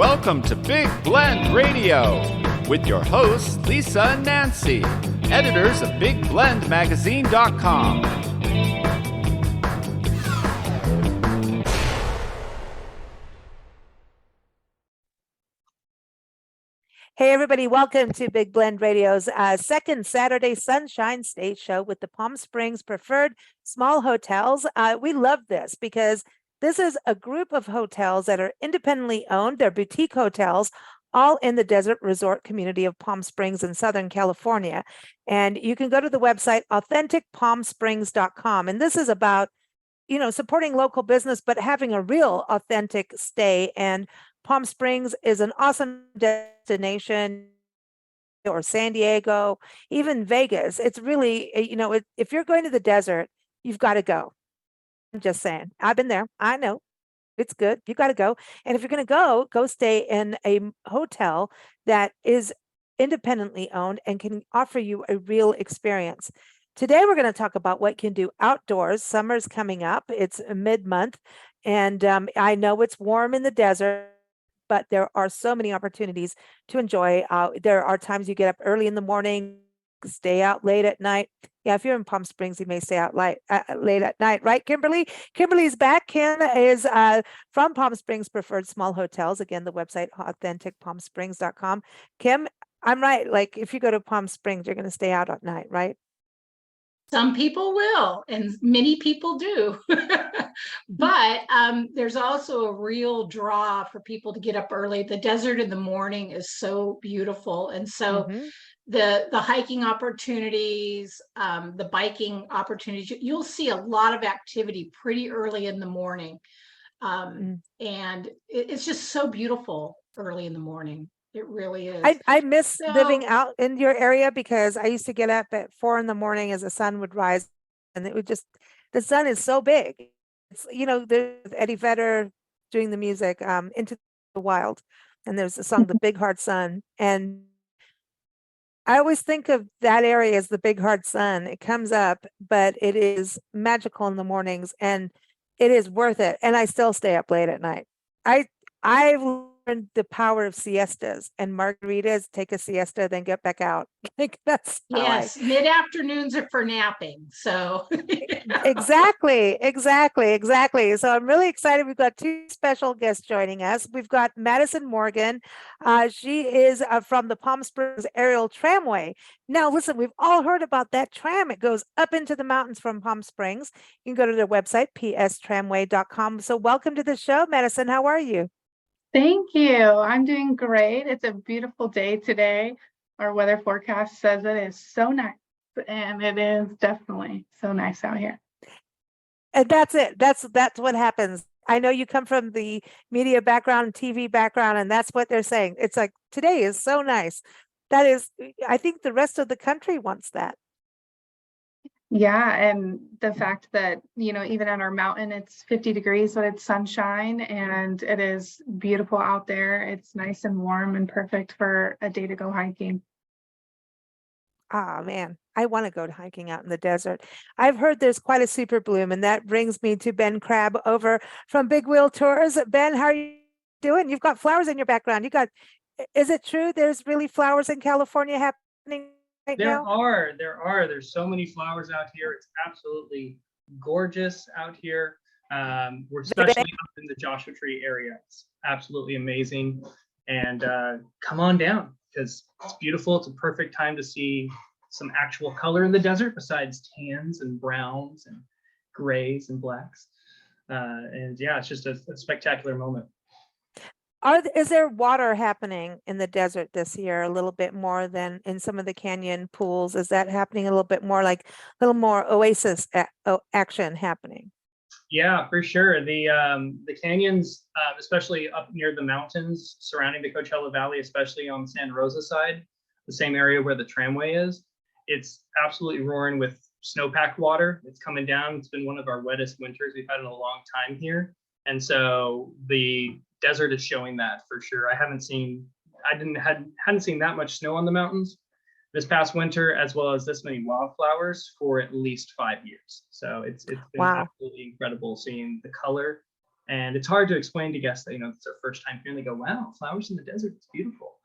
Welcome to Big Blend Radio with your hosts, Lisa and Nancy, editors of BigBlendMagazine.com. Hey, everybody, welcome to Big Blend Radio's second Saturday Sunshine Stage Show with the Palm Springs Preferred Small Hotels. We love this because this is a group of hotels that are independently owned. They're boutique hotels, all in the desert resort community of Palm Springs in Southern California. And you can go to the website authenticpalmsprings.com. And this is about, supporting local business, but having a real authentic stay. And Palm Springs is an awesome destination, or San Diego, even Vegas. It's really, if you're going to the desert, you've got to go. I'm just saying. I've been there. I know. It's good. You got to go. And if you're going to go stay in a hotel that is independently owned and can offer you a real experience. Today, we're going to talk about what you can do outdoors. Summer's coming up. It's mid-month. And I know it's warm in the desert, but there are so many opportunities to enjoy. There are times you get up early in the morning, stay out late at night. Yeah, if you're in Palm Springs, you may stay out late at night, right, Kimberly? Kimberly's back. Kim is from Palm Springs Preferred Small Hotels. Again, the website, authenticpalmsprings.com. Kim, I'm right. Like, if you go to Palm Springs, you're going to stay out at night, right? Some people will, and many people do. But there's also a real draw for people to get up early. The desert in the morning is so beautiful. And so the hiking opportunities, the biking opportunities, you'll see a lot of activity pretty early in the morning. And it's just so beautiful early in the morning. It really is. I miss living out in your area because I used to get up at 4 a.m. as the sun would rise, and it would just, the sun is so big. It's, there's Eddie Vedder doing the music, Into the Wild, and there's the song, The Big Hard Sun. And I always think of that area as the big hard sun. It comes up, but it is magical in the mornings and it is worth it. And I still stay up late at night. I've learned the power of siestas and margaritas. Take a siesta, then get back out. Like, that's yes, mid-afternoons are for napping. So exactly. So I'm really excited. We've got two special guests joining us. We've got Madison Morgan. She is from the Palm Springs Aerial Tramway. Now, listen, we've all heard about that tram. It goes up into the mountains from Palm Springs. You can go to their website, pstramway.com. So welcome to the show, Madison. How are you? Thank you. I'm doing great. It's a beautiful day today. Our weather forecast says it is so nice, and it is definitely so nice out here. And that's it. That's what happens. I know you come from the media background, TV background, and that's what they're saying. It's like, today is so nice. That is, I think the rest of the country wants that. Yeah, and the fact that, even on our mountain, it's 50 degrees, but it's sunshine and it is beautiful out there. It's nice and warm and perfect for a day to go hiking. Ah, man, I want to go hiking out in the desert. I've heard there's quite a super bloom, and that brings me to Ben Crabb over from Big Wheel Tours. Ben, how are you doing? You've got flowers in your background. Is it true there's really flowers in California happening right now? There's so many flowers out here. It's absolutely gorgeous out here. We're especially up in the Joshua Tree area. It's absolutely amazing. And come on down, because it's beautiful. It's a perfect time to see some actual color in the desert besides tans and browns and grays and blacks. And yeah, it's just a spectacular moment. Is there water happening in the desert this year a little bit more than in some of the canyon pools? Is that happening a little bit more, like a little more oasis action happening? Yeah, for sure. The canyons, especially up near the mountains surrounding the Coachella Valley, especially on Santa Rosa side, the same area where the tramway is, it's absolutely roaring with snowpack water. It's coming down. It's been one of our wettest winters we've had in a long time here. And so the desert is showing that for sure. I hadn't seen that much snow on the mountains this past winter, as well as this many wildflowers for at least 5 years. So it's been absolutely incredible seeing the color And it's hard to explain to guests that, it's their first time here and they go, wow, flowers in the desert, it's beautiful.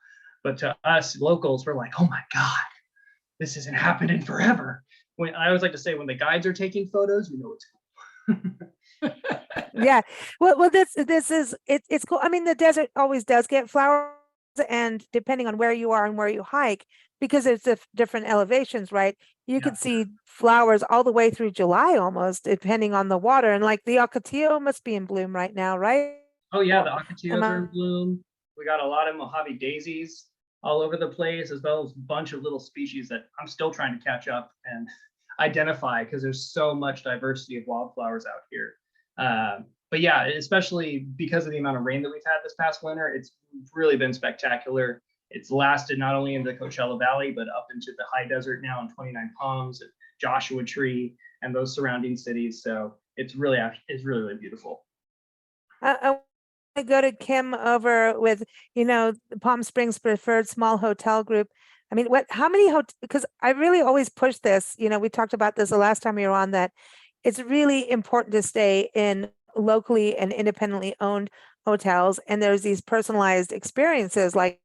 But to us locals, we're like, oh my God, this isn't happening forever. When I always like to say, when the guides are taking photos, we know it's cool. Yeah. Well, it's cool. I mean, the desert always does get flowers, and depending on where you are and where you hike, because it's different elevations, right? You can see flowers all the way through July almost, depending on the water. And like the Ocotillo must be in bloom right now, right? Oh yeah, the ocotillos Am are I- in bloom. We got a lot of Mojave daisies all over the place, as well as a bunch of little species that I'm still trying to catch up and identify, because there's so much diversity of wildflowers out here. But yeah, especially because of the amount of rain that we've had this past winter, it's really been spectacular. It's lasted not only in the Coachella Valley, but up into the high desert now in 29 Palms, and Joshua Tree, and those surrounding cities. So it's really beautiful. I go to Kim over with, the Palm Springs Preferred Small Hotel Group. I mean, how many because I really always push this, we talked about this the last time you were on, that it's really important to stay in locally and independently owned hotels. And there's these personalized experiences like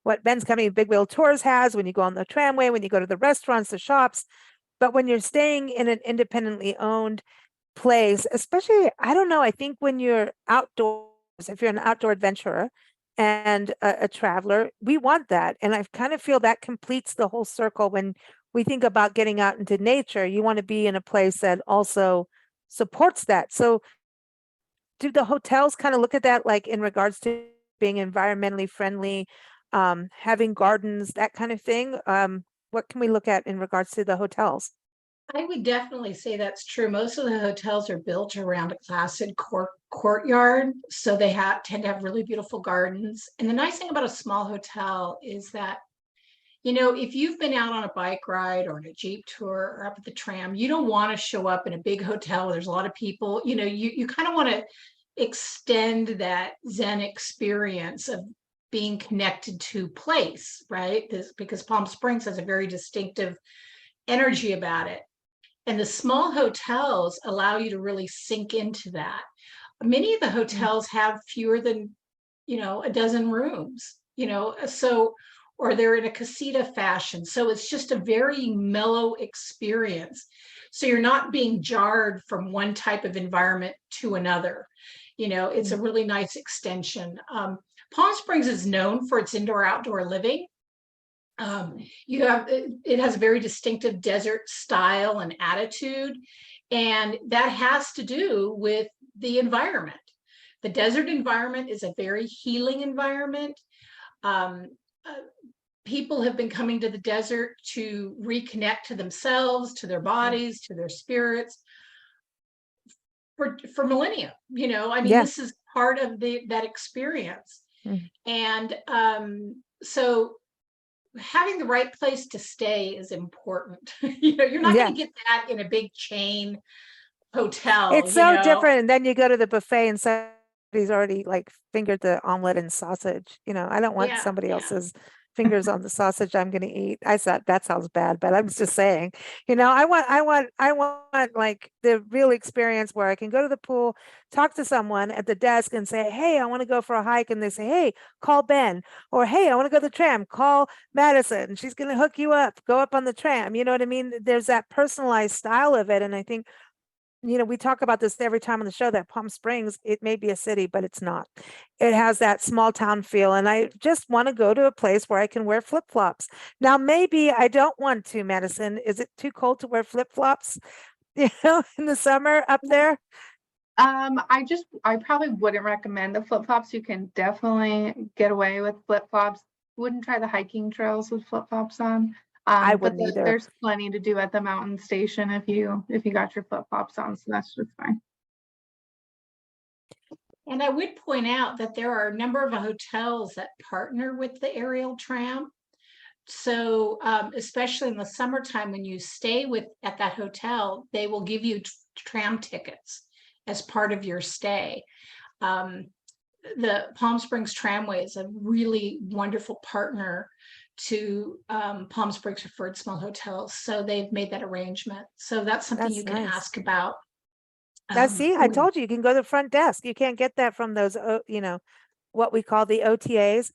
what Ben's Company Big Wheel Tours has when you go on the tramway, when you go to the restaurants, the shops. But when you're staying in an independently owned place, especially, I don't know, I think when you're outdoors, if you're an outdoor adventurer and a traveler, we want that. And I kind of feel that completes the whole circle. When we think about getting out into nature, you want to be in a place that also supports that. So do the hotels kind of look at that, like in regards to being environmentally friendly, having gardens, that kind of thing? What can we look at in regards to the hotels? I would definitely say that's true. Most of the hotels are built around a classic courtyard, so they tend to have really beautiful gardens. And the nice thing about a small hotel is that, if you've been out on a bike ride or on a Jeep tour or up at the tram, you don't want to show up in a big hotel where there's a lot of people. You kind of want to extend that Zen experience of being connected to place, right? Because Palm Springs has a very distinctive energy about it. And the small hotels allow you to really sink into that. Many of the hotels have fewer than, a dozen rooms, or they're in a casita fashion. So it's just a very mellow experience. So you're not being jarred from one type of environment to another. It's a really nice extension. Palm Springs is known for its indoor-outdoor living. It has a very distinctive desert style and attitude, and that has to do with the environment. The desert environment is a very healing environment. People have been coming to the desert to reconnect to themselves, to their bodies, to their spirits for millennia. This is part of that experience. And so having the right place to stay is important. You're not going to get that in a big chain hotel. It's so different. And then you go to the buffet and somebody's already like fingered the omelet and sausage. I don't want somebody else's fingers on the sausage I'm going to eat. I thought that sounds bad, but I'm just saying, I want like the real experience where I can go to the pool, talk to someone at the desk and say, hey, I want to go for a hike. And they say, hey, call Ben, or, hey, I want to go to the tram, call Madison. She's going to hook you up, go up on the tram. You know what I mean? There's that personalized style of it. And I think, we talk about this every time on the show, that Palm Springs, it may be a city, but it's not. It has that small town feel. And I just want to go to a place where I can wear flip-flops. Now, maybe I don't want to, Madison. Is it too cold to wear flip-flops, in the summer up there? I probably wouldn't recommend the flip-flops. You can definitely get away with flip-flops. Wouldn't try the hiking trails with flip-flops on. I wouldn't either. There's plenty to do at the mountain station if you got your flip-flops on, so that's just fine. And I would point out that there are a number of hotels that partner with the aerial tram. So especially in the summertime, when you stay at that hotel, they will give you tram tickets as part of your stay. The Palm Springs Tramway is a really wonderful partner to Palm Springs Preferred Small Hotels. So they've made that arrangement. So that's something you can ask about. Now, Oh, see, I told you, you can go to the front desk. You can't get that from those, what we call the OTAs.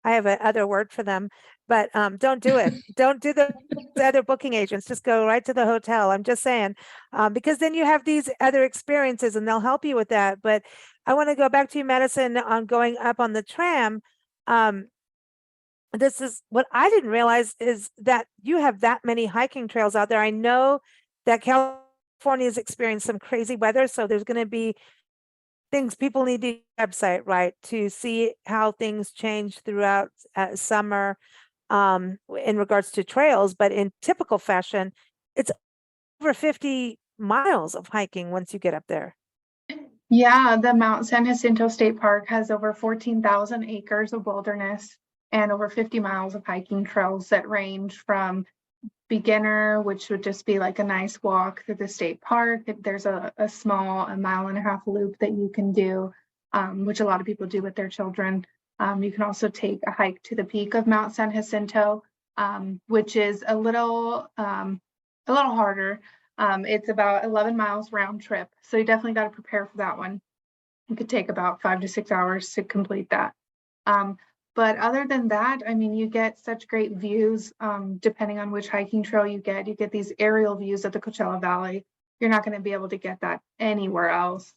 I have a other word for them, but don't do it. Don't do the other booking agents. Just go right to the hotel. I'm just saying, because then you have these other experiences and they'll help you with that. But I want to go back to you, Madison, on going up on the tram. This is what I didn't realize is that you have that many hiking trails out there. I know that California has experienced some crazy weather, so there's going to be things people need the website, right, to see how things change throughout summer in regards to trails. But in typical fashion, it's over 50 miles of hiking once you get up there. Yeah, the Mount San Jacinto State Park has over 14,000 acres of wilderness and over 50 miles of hiking trails that range from beginner, which would just be like a nice walk through the state park. There's a small 1.5 mile loop that you can do, which a lot of people do with their children. You can also take a hike to the peak of Mount San Jacinto, which is a little harder. It's about 11 miles round trip. So you definitely got to prepare for that one. It could take about 5 to 6 hours to complete that. But other than that, I mean, you get such great views, depending on which hiking trail you get these aerial views of the Coachella Valley. You're not going to be able to get that anywhere else.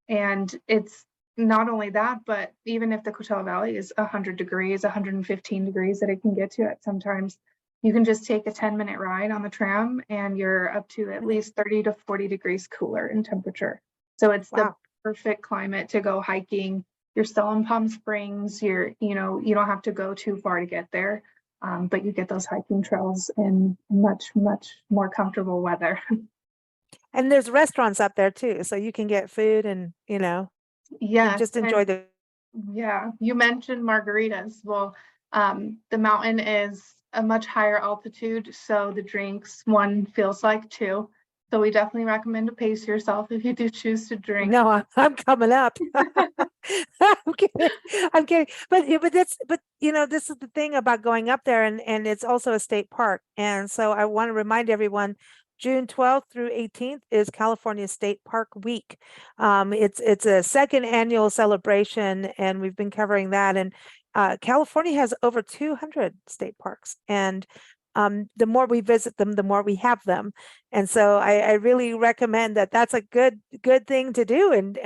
And it's not only that, but even if the Coachella Valley is 100 degrees, 115 degrees that it can get to at sometimes, you can just take a 10-minute ride on the tram and you're up to at least 30 to 40 degrees cooler in temperature. So it's the perfect climate to go hiking. You're still in Palm Springs. You don't have to go too far to get there, but you get those hiking trails in much, much more comfortable weather. And there's restaurants up there too, so you can get food and, yeah, just enjoy the. Yeah, you mentioned margaritas. Well, the mountain is a much higher altitude, so the drinks, one feels like two. So we definitely recommend to pace yourself if you do choose to drink. No, I'm coming up. I'm kidding. I'm kidding. But this is the thing about going up there, and it's also a state park. And so I want to remind everyone, June 12th through 18th is California State Park Week. It's a second annual celebration, and we've been covering that. And California has over 200 state parks, and the more we visit them, the more we have them. And so I really recommend that. That's a good thing to do in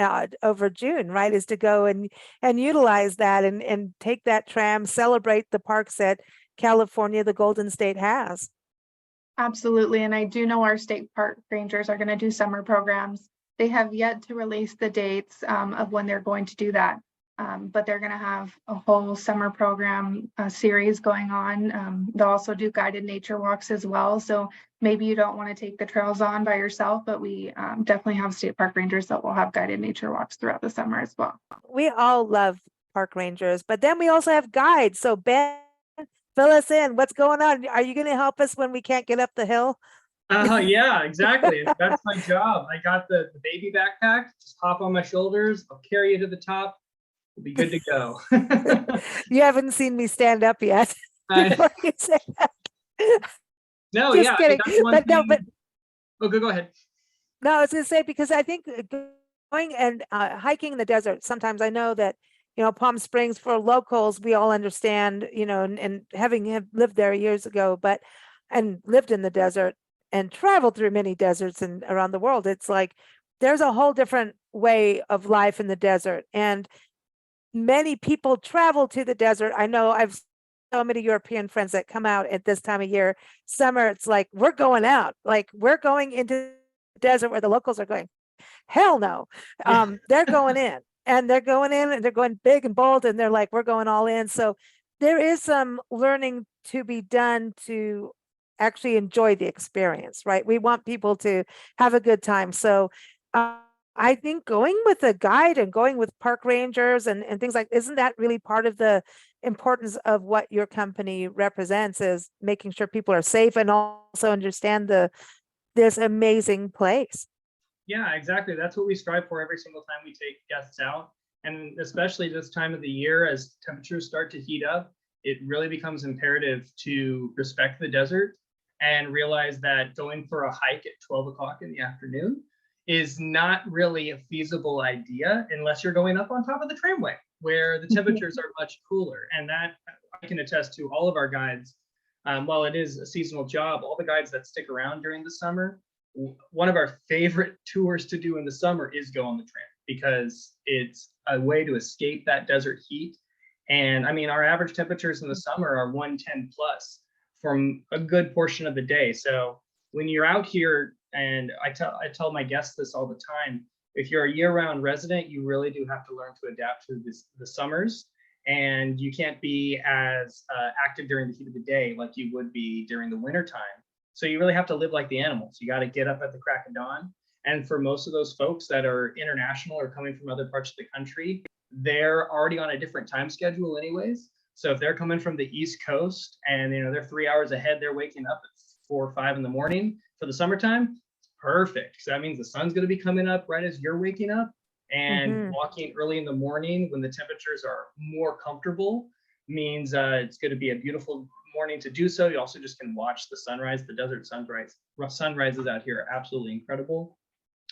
over June, right? Is to go and utilize that and take that tram, celebrate the parks that California, the Golden State, has. Absolutely. And I do know our state park rangers are going to do summer programs. They have yet to release the dates of when they're going to do that. But they're going to have a whole summer program series going on. They'll also do guided nature walks as well. So maybe you don't want to take the trails on by yourself, but we definitely have state park rangers that will have guided nature walks throughout the summer as well. We all love park rangers, but then we also have guides. So Ben, fill us in. What's going on? Are you going to help us when we can't get up the hill? Yeah, exactly. That's my job. I got the baby backpack. Just hop on my shoulders. I'll carry you to the top. We'll be good to go. You haven't seen me stand up yet. Before you say that. No, Just yeah. kidding. Oh, go ahead. No, I was going to say, because I think going and hiking in the desert, sometimes I know that, Palm Springs, for locals, we all understand, and having lived there years ago, and lived in the desert and traveled through many deserts and around the world, it's like there's a whole different way of life in the desert. And many people travel to the desert. I know I've so many European friends that come out at this time of year. Summer, it's like, we're going out. Like, we're going into the desert where the locals are going. Hell no. They're going in. And they're going in and they're going big and bold, and they're like, we're going all in. So there is some learning to be done to actually enjoy the experience, right? We want people to have a good time. So I think going with a guide and going with park rangers and things like, isn't that really part of the importance of what your company represents, is making sure people are safe and also understand this amazing place? Yeah, exactly. That's what we strive for every single time we take guests out. And especially this time of the year, as temperatures start to heat up, it really becomes imperative to respect the desert and realize that going for a hike at 12 o'clock in the afternoon is not really a feasible idea unless you're going up on top of the tramway where the temperatures are much cooler. And that I can attest to all of our guides. While it is a seasonal job, all the guides that stick around during the summer, one of our favorite tours to do in the summer is go on the tram because it's a way to escape that desert heat. And I mean, our average temperatures in the summer are 110 plus from a good portion of the day. So when you're out here, and I tell my guests this all the time, if you're a year-round resident, you really do have to learn to adapt to the summers, and you can't be as active during the heat of the day like you would be during the winter time. So you really have to live like the animals. You got to get up at the crack of dawn. And for most of those folks that are international or coming from other parts of the country, they're already on a different time schedule anyways. So if they're coming from the East Coast and they're 3 hours ahead, they're waking up at 4 or 5 in the morning for the summertime, perfect. So that means the sun's going to be coming up right as you're waking up, and walking early in the morning when the temperatures are more comfortable means it's going to be a beautiful morning to do so. You also just can watch the sunrise. The desert sunrises out here are absolutely incredible.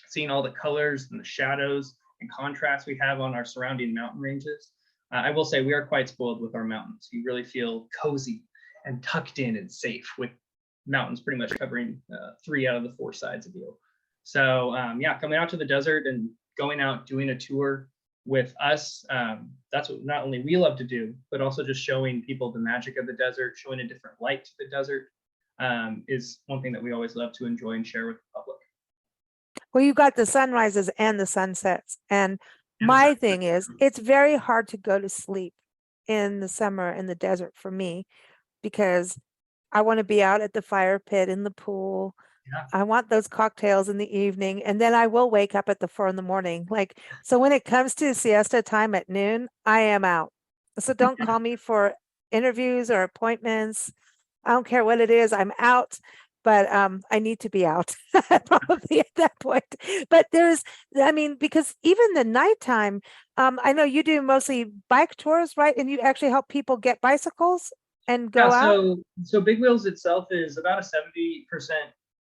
Seeing all the colors and the shadows and contrasts we have on our surrounding mountain ranges. I will say we are quite spoiled with our mountains. You really feel cozy and tucked in and safe with mountains pretty much covering 3 out of the 4 sides of you. So yeah, coming out to the desert and going out doing a tour with us, that's what not only we love to do, but also just showing people the magic of the desert, showing a different light to the desert is one thing that we always love to enjoy and share with the public. Well, you got the sunrises and the sunsets. And my thing is, it's very hard to go to sleep in the summer in the desert for me, because I want to be out at the fire pit in the pool. Yeah. I want those cocktails in the evening, and then I will wake up at the 4 in the morning. Like, so when it comes to siesta time at noon, I am out. So don't call me for interviews or appointments. I don't care what it is, I'm out. But I need to be out probably at that point. But because even the nighttime, I know you do mostly bike tours, right? And you actually help people get bicycles and go out? So Big Wheels itself is about a 70%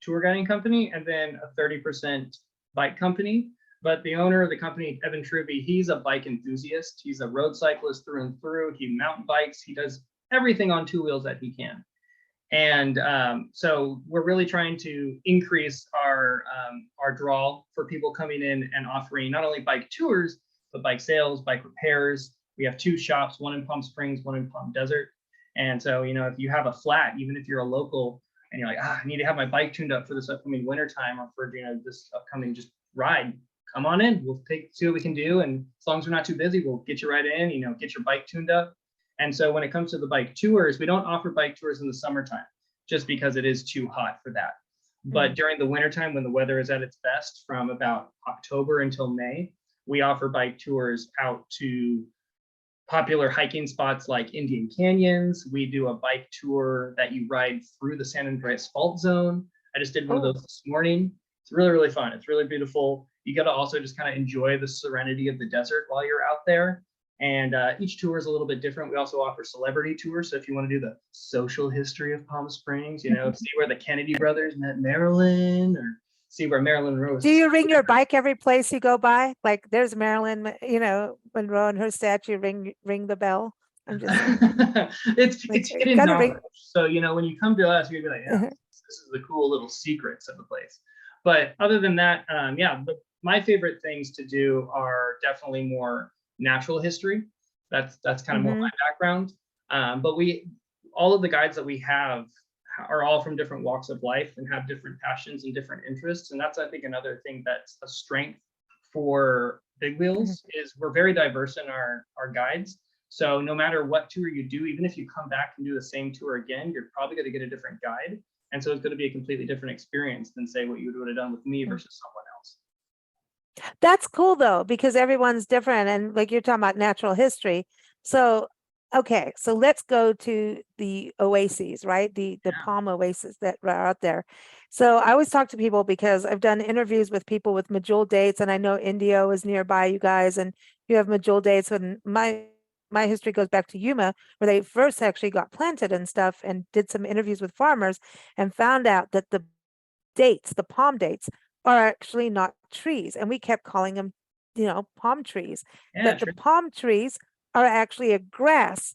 tour guiding company and then a 30% bike company. But the owner of the company, Evan Truby, he's a bike enthusiast. He's a road cyclist through and through. He mountain bikes. He does everything on 2 wheels that he can. And so we're really trying to increase our draw for people coming in and offering not only bike tours, but bike sales, bike repairs. We have 2 shops, one in Palm Springs, one in Palm Desert. And so, if you have a flat, even if you're a local and you're like, I need to have my bike tuned up for this upcoming wintertime or for, this upcoming just ride, come on in. We'll see what we can do. And as long as we're not too busy, we'll get you right in, get your bike tuned up. And so when it comes to the bike tours, we don't offer bike tours in the summertime just because it is too hot for that. But during the wintertime, when the weather is at its best from about October until May, we offer bike tours out to popular hiking spots like Indian Canyons. We do a bike tour that you ride through the San Andreas Fault Zone. I just did one of those this morning. It's really, really fun. It's really beautiful. You got to also just kind of enjoy the serenity of the desert while you're out there. And each tour is a little bit different. We also offer celebrity tours. So if you want to do the social history of Palm Springs, see where the Kennedy brothers met Marilyn, or see where Marilyn Monroe. Do you ring your bike every place you go by? Like there's Marilyn, Monroe and her statue, ring the bell. I'm just it's hidden knowledge. So when you come to us, you're gonna be like, this is the cool little secrets of the place. But other than that, but my favorite things to do are definitely more natural history. That's kind of more my background. But all of the guides that we have are all from different walks of life and have different passions and different interests. And that's, I think, another thing that's a strength for Big Wheels is we're very diverse in our guides. So no matter what tour you do, even if you come back and do the same tour again, you're probably going to get a different guide. And so it's going to be a completely different experience than say what you would have done with me versus someone else. That's cool though, because everyone's different. And like you're talking about natural history. So, okay, so let's go to the oases, right? The palm oases that are out there. So I always talk to people because I've done interviews with people with Majul dates, and I know Indio is nearby you guys, and you have Majul dates. And my history goes back to Yuma, where they first actually got planted and stuff, and did some interviews with farmers and found out that the palm dates are actually not trees. And we kept calling them, palm trees. Yeah, But the palm trees are actually a grass.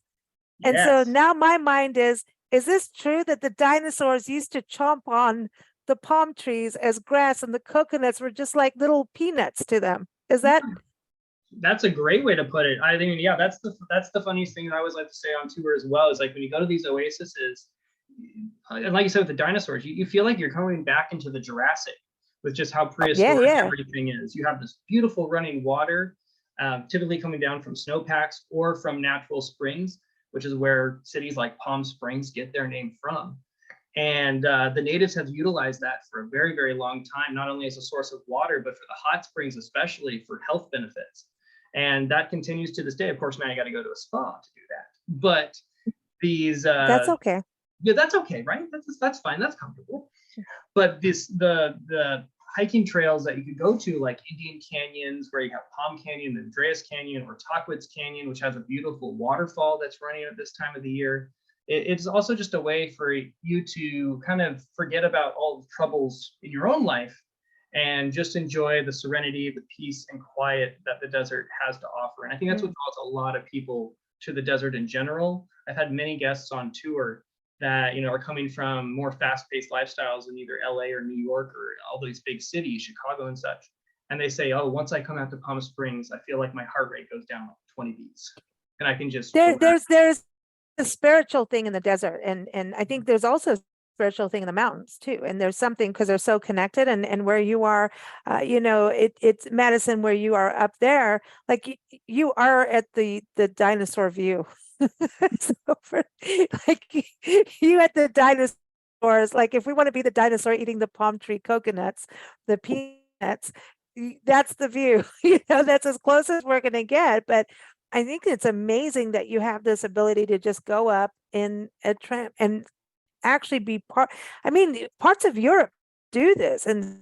And so yes. now my mind is this true that the dinosaurs used to chomp on the palm trees as grass and the coconuts were just like little peanuts to them? Is that? That's a great way to put it. I mean, yeah, that's the funniest thing that I always like to say on tour as well, is like when you go to these oases, and like you said with the dinosaurs, you feel like you're coming back into the Jurassic with just how prehistoric everything is. You have this beautiful running water, typically coming down from snowpacks or from natural springs, which is where cities like Palm Springs get their name from. And the natives have utilized that for a very, very long time, not only as a source of water, but for the hot springs, especially for health benefits. And that continues to this day. Of course, now you got to go to a spa to do that. But these That's okay. Yeah, that's okay, right? That's fine. That's comfortable. But the hiking trails that you could go to, like Indian Canyons, where you have Palm Canyon, Andreas Canyon, or Tockwitz Canyon, which has a beautiful waterfall that's running at this time of the year. It's also just a way for you to kind of forget about all the troubles in your own life and just enjoy the serenity, the peace and quiet that the desert has to offer. And I think that's what draws a lot of people to the desert in general. I've had many guests on tour that are coming from more fast-paced lifestyles in either LA or New York or all these big cities, Chicago and such. And they say, oh, once I come out to Palm Springs, I feel like my heart rate goes down like 20 beats. And I can just there's a spiritual thing in the desert. And I think there's also a spiritual thing in the mountains too. And there's something, because they're so connected, and where you are, it's Madison, where you are up there, like you are at the dinosaur view. So like you at the dinosaurs, like if we want to be the dinosaur eating the palm tree coconuts, the peanuts, that's the view. That's as close as we're going to get. But I think it's amazing that you have this ability to just go up in a tram and actually be part. I mean, parts of Europe do this and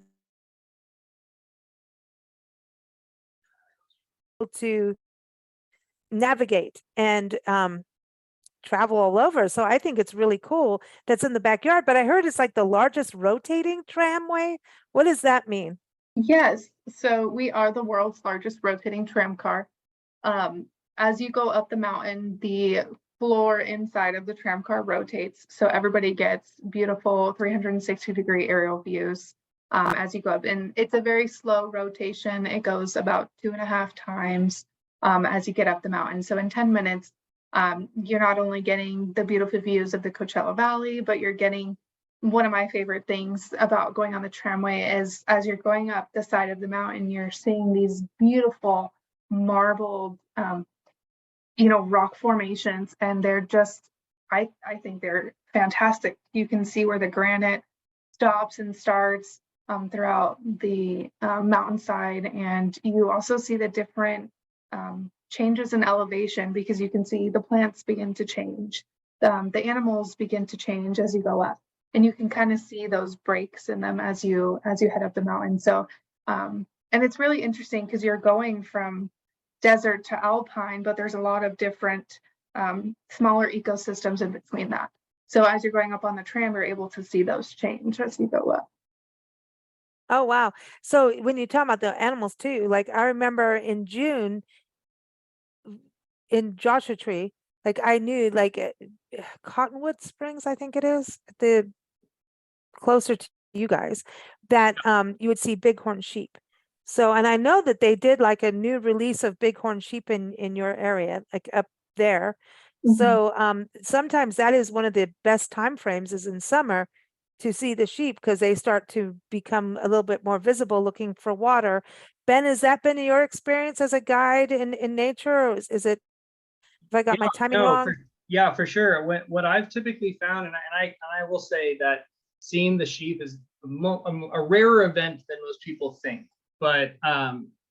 to navigate and travel all over. So I think it's really cool that's in the backyard. But I heard it's like the largest rotating tramway. What does that mean? Yes, so we are the world's largest rotating tram car. As you go up the mountain, the floor inside of the tram car rotates, so everybody gets beautiful 360-degree aerial views as you go up. And it's a very slow rotation. It goes about 2.5 times as you get up the mountain. So in 10 minutes, you're not only getting the beautiful views of the Coachella Valley, but you're getting one of my favorite things about going on the tramway is as you're going up the side of the mountain, you're seeing these beautiful marbled, rock formations, and they're just, I think they're fantastic. You can see where the granite stops and starts throughout the mountainside, and you also see the different changes in elevation, because you can see the plants begin to change, the animals begin to change as you go up, and you can kind of see those breaks in them as you head up the mountain. So and it's really interesting because you're going from desert to alpine, but there's a lot of different smaller ecosystems in between that. So as you're going up on the tram, you're able to see those change as you go up. Oh, wow. So when you talk about the animals too, like I remember in June in Joshua Tree, like I knew like Cottonwood Springs, I think it is, the closer to you guys, that you would see bighorn sheep. So, and I know that they did like a new release of bighorn sheep in your area, like up there. So sometimes that is one of the best time frames is in summer to see the sheep, because they start to become a little bit more visible looking for water. Ben, has that been your experience as a guide in nature, or is it, have I got my timing wrong? For sure. What I've typically found, and I will say that seeing the sheep is a rarer event than most people think. But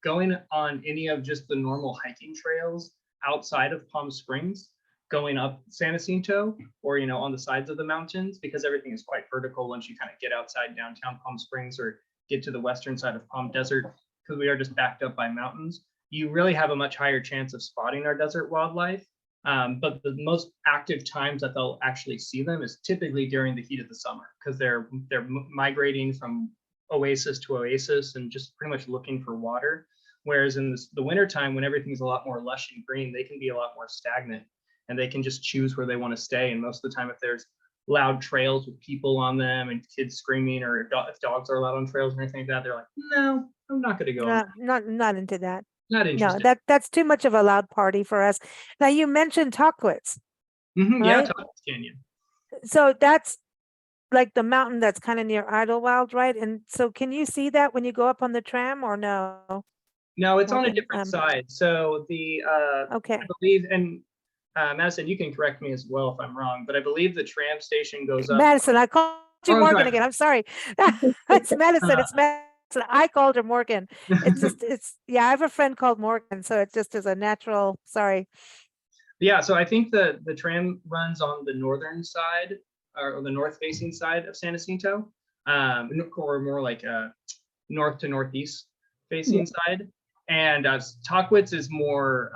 going on any of just the normal hiking trails outside of Palm Springs, going up San Jacinto or on the sides of the mountains, because everything is quite vertical once you kind of get outside downtown Palm Springs or get to the western side of Palm Desert, because we are just backed up by mountains, you really have a much higher chance of spotting our desert wildlife. But the most active times that they'll actually see them is typically during the heat of the summer, because they're migrating from oasis to oasis and just pretty much looking for water. Whereas in the wintertime, when everything's a lot more lush and green, they can be a lot more stagnant and they can just choose where they want to stay. And most of the time, if there's loud trails with people on them and kids screaming, or if dogs are allowed on trails or anything like that, they're like, no, I'm not going to go. Not into that. Not No, interested. that's too much of a loud party for us. Now you mentioned Tuckwitz. Yeah, right? Tuckwitz Canyon. So that's like the mountain that's kind of near Idlewild, right? And so can you see that when you go up on the tram or no? No, it's on a Morgan, different side. So the Okay. I believe, and Madison, you can correct me as well if I'm wrong, but I believe the tram station goes up. Madison, I called you Oh, I'm Morgan sorry. again. I'm sorry. It's Madison. It's Madison. I called her Morgan. It's just, yeah, I have a friend called Morgan. So it just is a natural, sorry. Yeah, so I think the tram runs on the northern side or the north facing side of San Jacinto, or more like a north to northeast facing side. And Tuckwitz is more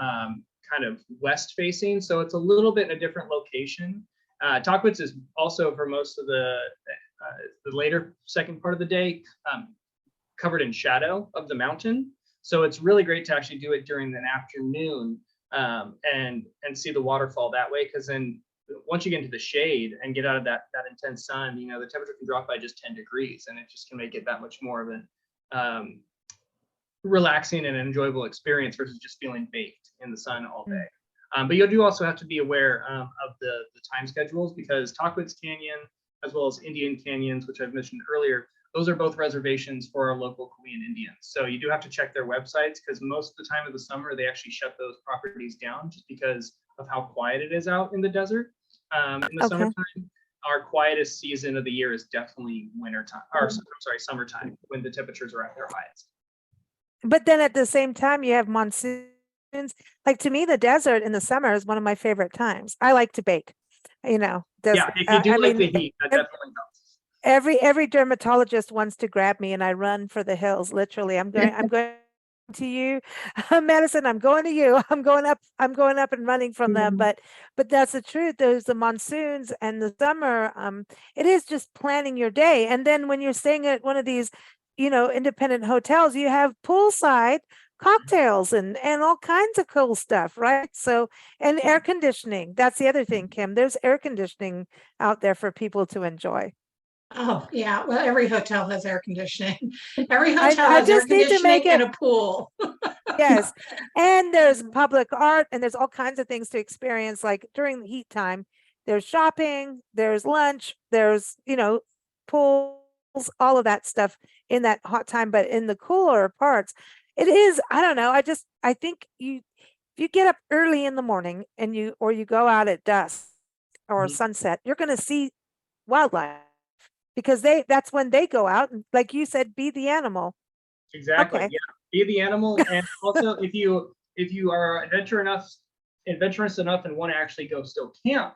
kind of west facing, so it's a little bit in a different location. Tuckwitz is also, for most of the later second part of the day, covered in shadow of the mountain. So it's really great to actually do it during an afternoon and see the waterfall that way, because then once you get into the shade and get out of that intense sun, the temperature can drop by just 10 degrees, and it just can make it that much more of an relaxing and enjoyable experience versus just feeling baked in the sun all day. But you do also have to be aware of the time schedules, because Tuckwitz Canyon, as well as Indian Canyons, which I've mentioned earlier, those are both reservations for our local Korean Indians. So you do have to check their websites, because most of the time of the summer, they actually shut those properties down just because of how quiet it is out in the desert. In the summertime, our quietest season of the year is definitely wintertime, or I'm sorry, summertime, when the temperatures are at their highest. But then at the same time, you have monsoons. Like, to me, the desert in the summer is one of my favorite times. I like to bake, Yeah, if you do like the heat, that definitely helps. Every dermatologist wants to grab me and I run for the hills. Literally, I'm going to you, Madison. I'm going to you. I'm going up and running from them. But that's the truth. There's the monsoons and the summer. It is just planning your day. And then when you're staying at one of these, independent hotels, you have poolside cocktails and all kinds of cool stuff, right? So, and air conditioning. That's the other thing, Kim. There's air conditioning out there for people to enjoy. Oh, yeah. Well, every hotel has air conditioning. Every hotel I has air just need to make conditioning and a pool. Yes. And there's public art and there's all kinds of things to experience. Like during the heat time, there's shopping, there's lunch, there's, pools, all of that stuff in that hot time. But in the cooler parts, it is, I don't know. I think if you get up early in the morning and you go out at dusk or sunset, you're going to see wildlife, because that's when they go out and, like you said, be the animal. Exactly. Okay. Yeah. Be the animal. And also, if you are adventurous enough and want to actually go still camp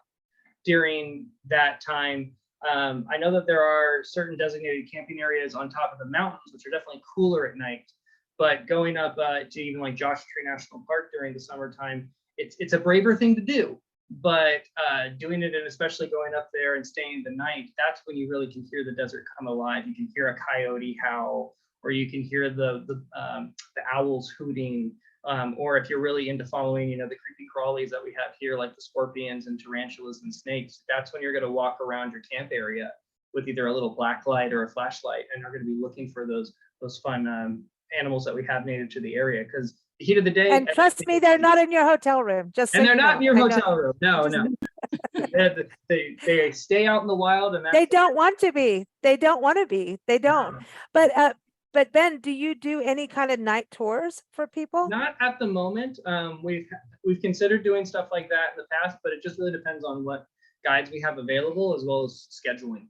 during that time, I know that there are certain designated camping areas on top of the mountains, which are definitely cooler at night. But going up to even like Joshua Tree National Park during the summertime, it's a braver thing to do. But doing it, and especially going up there and staying the night, that's when you really can hear the desert come alive. You can hear a coyote howl, or you can hear the owls hooting, or if you're really into following, the creepy crawlies that we have here, like the scorpions and tarantulas and snakes, that's when you're going to walk around your camp area with either a little black light or a flashlight, and you're going to be looking for those fun animals that we have native to the area, because the heat of the day. And trust me, they're not in your hotel room. Just and so they're not in your hotel room. No. They stay out in the wild, and they don't want to be. They don't want to be. They don't. But Ben, do you do any kind of night tours for people? Not at the moment. We've considered doing stuff like that in the past, but it just really depends on what guides we have available, as well as scheduling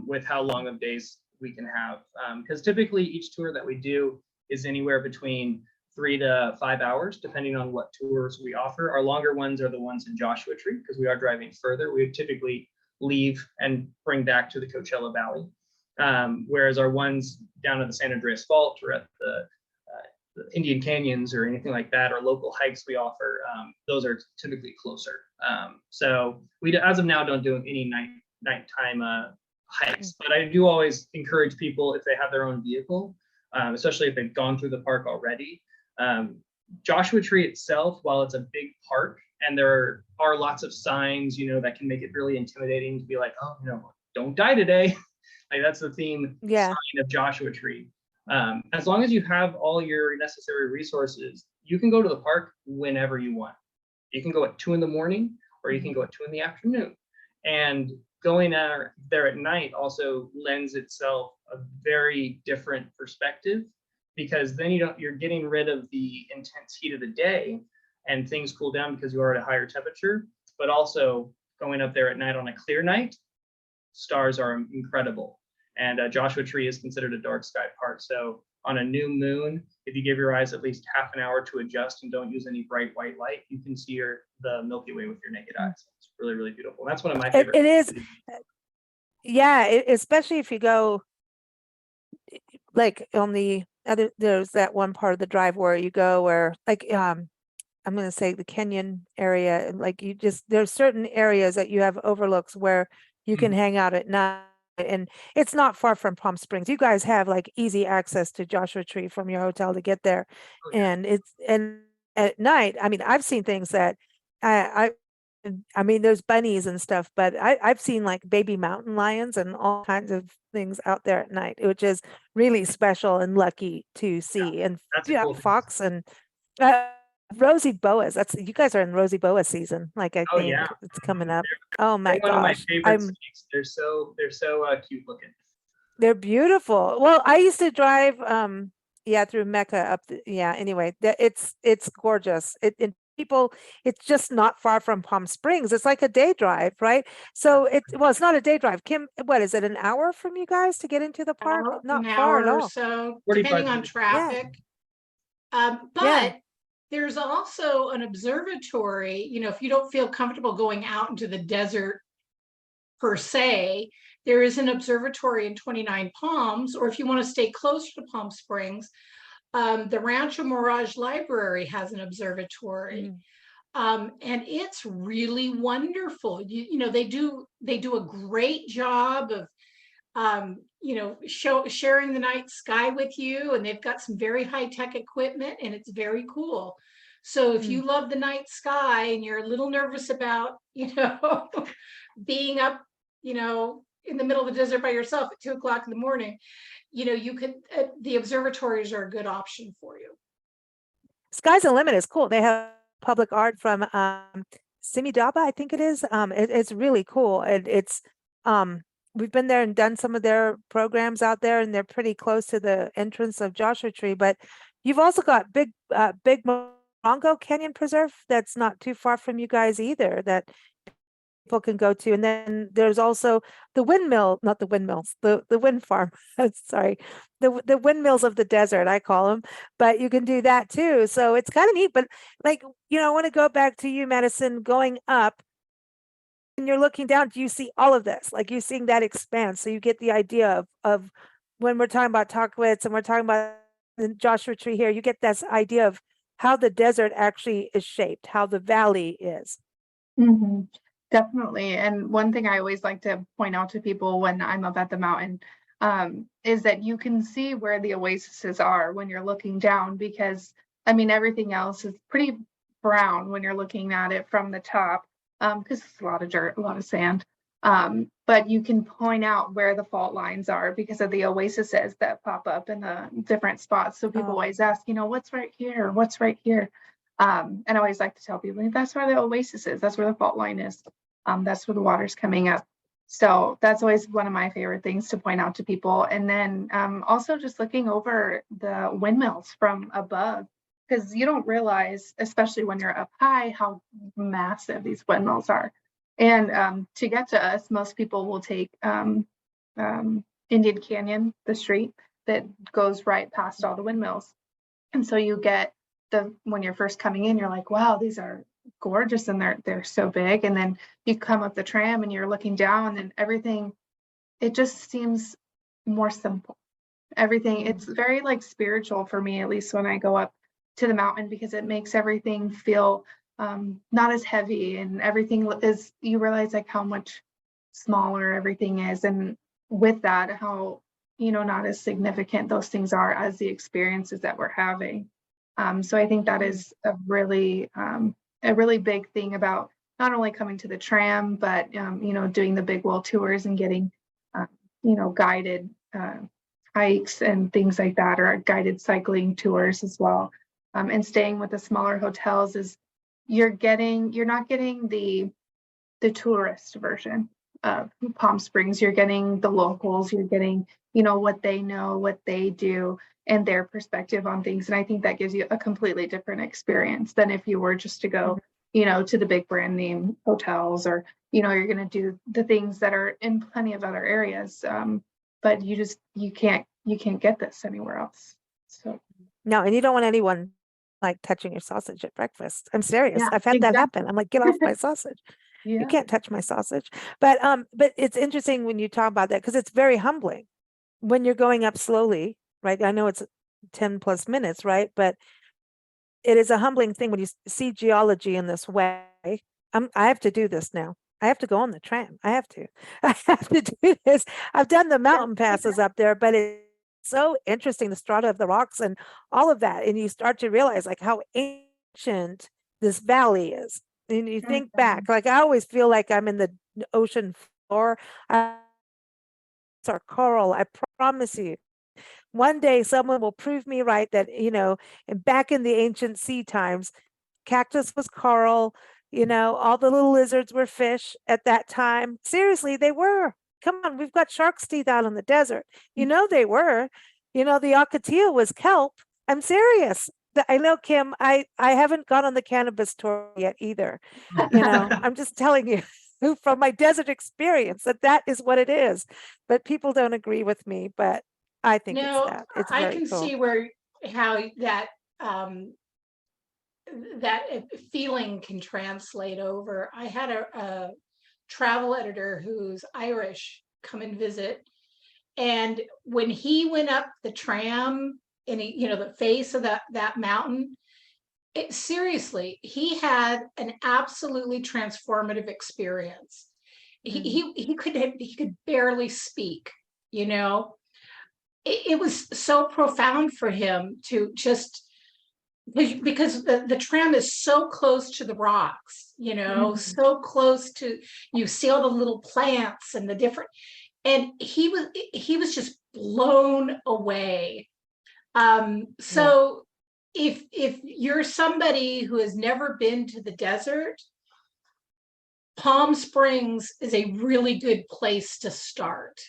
with how long of days we can have. Because typically each tour that we do is anywhere between 3 to 5 hours, depending on what tours we offer. Our longer ones are the ones in Joshua Tree, because we are driving further. We typically leave and bring back to the Coachella Valley. Whereas our ones down at the San Andreas Fault or at the Indian Canyons or anything like that, or local hikes we offer, those are typically closer. So we, as of now, don't do any nighttime hikes, but I do always encourage people, if they have their own vehicle, especially if they've gone through the park already. Joshua Tree itself, while it's a big park and there are lots of signs, that can make it really intimidating to be like, oh, don't die today. Like that's the theme sign of Joshua Tree. As long as you have all your necessary resources, you can go to the park whenever you want. You can go at 2 a.m, or you can go at 2 p.m. And going there at night also lends itself a very different perspective, because then you're getting rid of the intense heat of the day and things cool down because you are at a higher temperature. But also going up there at night on a clear night, stars are incredible. And Joshua Tree is considered a dark sky park. So on a new moon, if you give your eyes at least half an hour to adjust and don't use any bright white light, you can see the Milky Way with your naked eyes. It's really, really beautiful. That's one of my favorite. It is. Yeah, especially if you go like on the other, there's that one part of the drive where you go where like, I'm going to say the Kenyon area, and like there's certain areas that you have overlooks where you can hang out at night. And it's not far from Palm Springs. You guys have like easy access to Joshua Tree from your hotel to get there. And and at night, I mean, I've seen things that I mean, there's bunnies and stuff, but I've seen like baby mountain lions and all kinds of things out there at night, which is really special and lucky to see. And cool fox and rosy boas. You guys are in rosy boa season. Like I think it's coming up. Oh my gosh. One of my favorite snakes. They're so cute looking. They're beautiful. Well, I used to drive through Mecca up anyway, it's gorgeous. It's just not far from Palm Springs. It's like a day drive, right? So it's not a day drive. Kim, what is it, an hour from you guys to get into the park? Not far at all. So depending on traffic. But there's also an observatory, if you don't feel comfortable going out into the desert per se, there is an observatory in 29 Palms, or if you want to stay closer to Palm Springs, the Rancho Mirage Library has an observatory. And it's really wonderful. They do a great job of sharing the night sky with you, and they've got some very high-tech equipment, and it's very cool. So if you love the night sky and you're a little nervous about being up in the middle of the desert by yourself at 2 o'clock in the morning, you could the observatories are a good option for you. Sky's the Limit is cool. They have public art from Simidaba, I think it is. It's really cool. And it's we've been there and done some of their programs out there, and they're pretty close to the entrance of Joshua Tree. But you've also got Big Morongo Canyon Preserve that's not too far from you guys either, that people can go to. And then there's also the windmill, not the windmills, the wind farm. Sorry, the windmills of the desert, I call them. But you can do that too. So it's kind of neat. But like, I want to go back to you, Madison, going up. And you're looking down, do you see all of this? Like you're seeing that expanse. So you get the idea of when we're talking about Talkwitz and we're talking about the Joshua Tree here, you get this idea of how the desert actually is shaped, how the valley is. Definitely. And one thing I always like to point out to people when I'm up at the mountain is that you can see where the oases are when you're looking down, because I mean, everything else is pretty brown when you're looking at it from the top. Because it's a lot of dirt, a lot of sand. But you can point out where the fault lines are because of the oases that pop up in the different spots. So people always ask, what's right here? What's right here? And I always like to tell people, that's where the oasis is. That's where the fault line is. That's where the water's coming up. So that's always one of my favorite things to point out to people. And then also just looking over the windmills from above, because you don't realize, especially when you're up high, how massive these windmills are. And to get to us, most people will take Indian Canyon, the street that goes right past all the windmills. And so you get when you're first coming in, you're like, wow, these are gorgeous and they're so big. And then you come up the tram and you're looking down and everything, it just seems more simple. Everything, it's very like spiritual for me, at least when I go up to the mountain, because it makes everything feel not as heavy, and everything is, you realize like how much smaller everything is. And with that, how, not as significant those things are as the experiences that we're having. So I think that is a really big thing about not only coming to the tram, but, doing the big wheel tours and getting, guided hikes and things like that, or guided cycling tours as well. And staying with the smaller hotels is you're not getting the tourist version of Palm Springs. You're getting the locals, you're getting, what they know, what they do, and their perspective on things. And I think that gives you a completely different experience than if you were just to go, to the big brand name hotels, or, you're going to do the things that are in plenty of other areas. But you can't get this anywhere else. So No, and you don't want anyone like touching your sausage at breakfast. I'm serious. Yeah, I've had that exactly. happen. I'm like, get off my sausage. You yeah, can't touch my sausage. But it's interesting when you talk about that, because it's very humbling when you're going up slowly, right? I know it's 10 plus minutes, right? But it is a humbling thing when you see geology in this way. I have to do this now. I have to go on the tram. I have to. I have to do this. I've done the mountain passes up there, but it's so interesting, the strata of the rocks and all of that. And you start to realize like how ancient this valley is. And you think back, like I always feel like I'm in the ocean floor. It's our coral. I promise you. One day someone will prove me right that, back in the ancient sea times, cactus was coral, all the little lizards were fish at that time. Seriously, they were. Come on, we've got shark's teeth out in the desert. They were. The ocotillo was kelp. I'm serious. I know, Kim, I haven't gone on the cannabis tour yet either. I'm just telling you from my desert experience that is what it is. But people don't agree with me, but I think it's No, that. It's I very can cool. see how that feeling can translate over. I had a travel editor who's Irish come and visit, and when he went up the tram and the face of that mountain, seriously, he had an absolutely transformative experience. He could barely speak, it was so profound for him to just, because the tram is so close to the rocks, so close to, you see all the little plants and the different, and he was just blown away. So if you're somebody who has never been to the desert, Palm Springs is a really good place to start.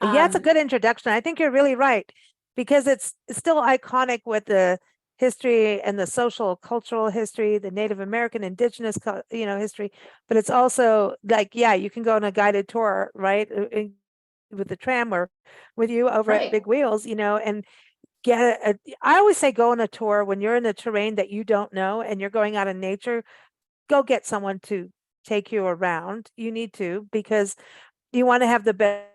Yeah, it's a good introduction. I think you're really right, because it's still iconic with the history and the social cultural history, the Native American indigenous history, but it's also like, yeah, you can go on a guided tour, right, with the tram or with you over at Big Wheels, and get I always say go on a tour when you're in a terrain that you don't know and you're going out in nature. Go get someone to take you around. You need to, because you want to have the best